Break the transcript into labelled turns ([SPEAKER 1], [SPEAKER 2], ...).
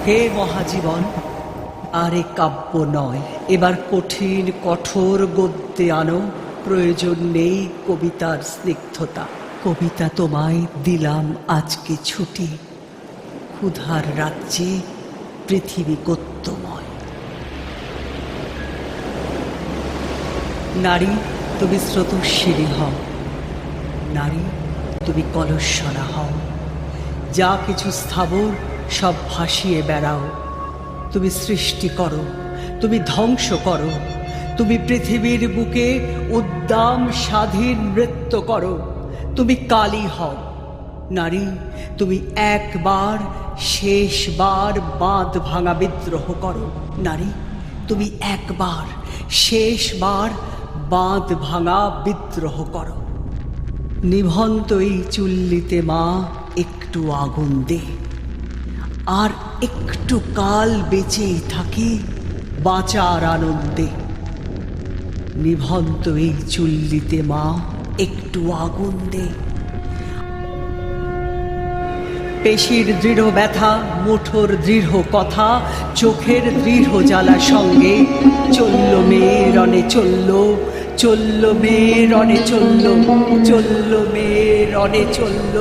[SPEAKER 1] হে মহাজীবন, আর এ কাব্য নয়, এবার কঠিন কঠোর গদ্যে আনো। প্রয়োজন নেই কবিতার স্নিগ্ধতা। কবিতা তোমায় দিলাম আজকে ছুটি, ক্ষুধার রাজ্যে পৃথিবী গদ্যময়। নারী তুমি স্রোতস্বিনী হও, নারী তুমি কলস্বরা হও। যা কিছু স্থাবর সব ভাসিয়ে বেড়াও। তুমি সৃষ্টি করো, তুমি ধ্বংস করো, তুমি পৃথিবীর বুকে উদ্দাম স্বাধীন নৃত্য করো। তুমি কালী হও নারী, তুমি একবার শেষবার বাঁধ ভাঙা বিদ্রোহ করো। নারী তুমি একবার শেষবার বাঁধ ভাঙা বিদ্রোহ করো। নিভন্ত এই চুল্লিতে মা একটু আগুন দে, আর একটু কাল বেঁচেই থাকি বাঁচার আনন্দে। নিভন্ত এই চুল্লিতে মা একটু আগুন দে। পেশির দৃঢ় ব্যথা, মুঠোর দৃঢ় কথা, চোখের দৃঢ় জ্বালা সঙ্গে চলল মেয়ে রণে চলল, চলল মেয়ে রণে চলল, চলল মেয়ে রণে চলল।